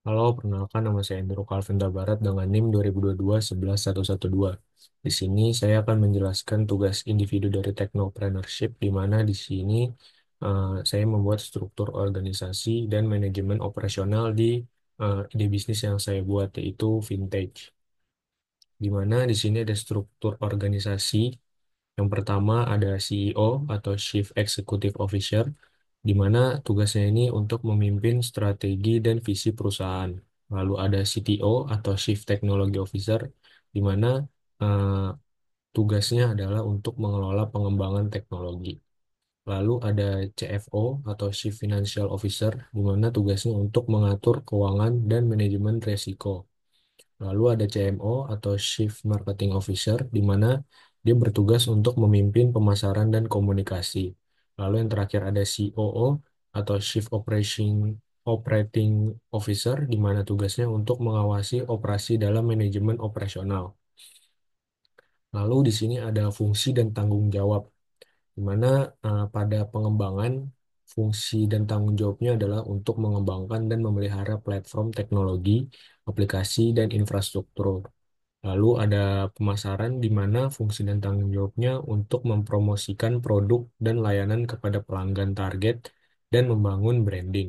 Halo, perkenalkan nama saya Endro Calvinda Barat dengan NIM 2022 Di sini saya akan menjelaskan tugas individu dari Technopreneurship, di mana di sini saya membuat struktur organisasi dan manajemen operasional di ide bisnis yang saya buat, yaitu Vintage. Di mana di sini ada struktur organisasi. Yang pertama ada CEO atau Chief Executive Officer, di mana tugasnya ini untuk memimpin strategi dan visi perusahaan. Lalu ada CTO atau Chief Technology Officer, di mana eh, tugasnya adalah untuk mengelola pengembangan teknologi. Lalu ada CFO atau Chief Financial Officer, di mana tugasnya untuk mengatur keuangan dan manajemen risiko. Lalu ada CMO atau Chief Marketing Officer, di mana dia bertugas untuk memimpin pemasaran dan komunikasi. Lalu yang terakhir ada COO atau Chief Operating Officer, di mana tugasnya untuk mengawasi operasi dalam manajemen operasional. Lalu di sini ada fungsi dan tanggung jawab, di mana pada pengembangan fungsi dan tanggung jawabnya adalah untuk mengembangkan dan memelihara platform teknologi, aplikasi, dan infrastruktur. Lalu ada pemasaran, di mana fungsi dan tanggung jawabnya untuk mempromosikan produk dan layanan kepada pelanggan target dan membangun branding.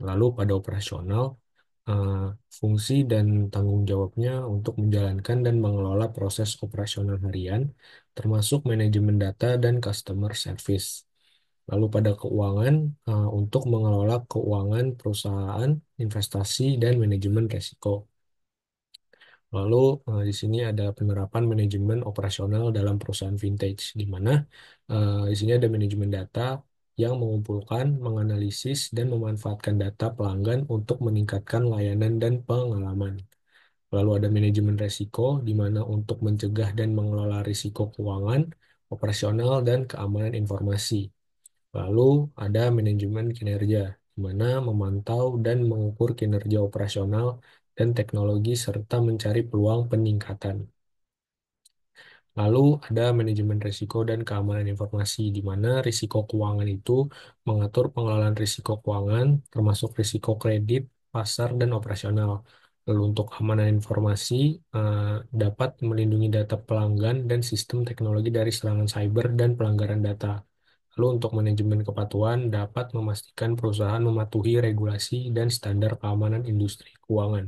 Lalu pada operasional, eh, fungsi dan tanggung jawabnya untuk menjalankan dan mengelola proses operasional harian, termasuk manajemen data dan customer service. Lalu pada keuangan, untuk mengelola keuangan perusahaan, investasi, dan manajemen risiko. Lalu di sini ada penerapan manajemen operasional dalam perusahaan vintage, di mana di sini ada manajemen data yang mengumpulkan, menganalisis, dan memanfaatkan data pelanggan untuk meningkatkan layanan dan pengalaman. Lalu ada manajemen risiko, di mana untuk mencegah dan mengelola risiko keuangan, operasional, dan keamanan informasi. Lalu ada manajemen kinerja, di mana memantau dan mengukur kinerja operasional dan teknologi serta mencari peluang peningkatan. Lalu ada manajemen risiko dan keamanan informasi, di mana risiko keuangan itu mengatur pengelolaan risiko keuangan, termasuk risiko kredit, pasar, dan operasional. Lalu untuk keamanan informasi, dapat melindungi data pelanggan dan sistem teknologi dari serangan cyber dan pelanggaran data. Lalu untuk manajemen kepatuhan, dapat memastikan perusahaan mematuhi regulasi dan standar keamanan industri keuangan.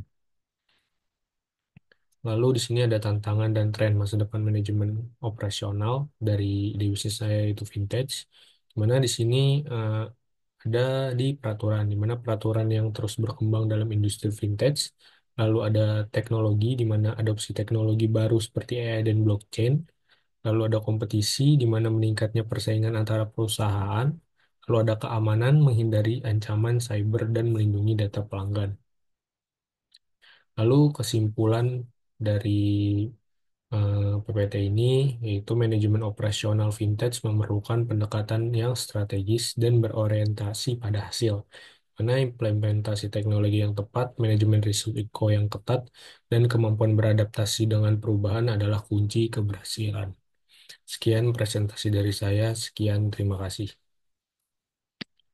Lalu di sini ada tantangan dan tren masa depan manajemen operasional dari divisi saya itu vintage. Di mana di sini eh, ada di peraturan, di mana peraturan yang terus berkembang dalam industri vintage. Lalu ada teknologi, di mana adopsi teknologi baru seperti AI dan blockchain. Lalu ada kompetisi, di mana meningkatnya persaingan antara perusahaan. Lalu ada keamanan, menghindari ancaman cyber dan melindungi data pelanggan. Lalu kesimpulan dari PPT ini, yaitu manajemen operasional vintage memerlukan pendekatan yang strategis dan berorientasi pada hasil. Karena implementasi teknologi yang tepat, manajemen risiko yang ketat, dan kemampuan beradaptasi dengan perubahan adalah kunci keberhasilan. Sekian presentasi dari saya. Sekian, terima kasih.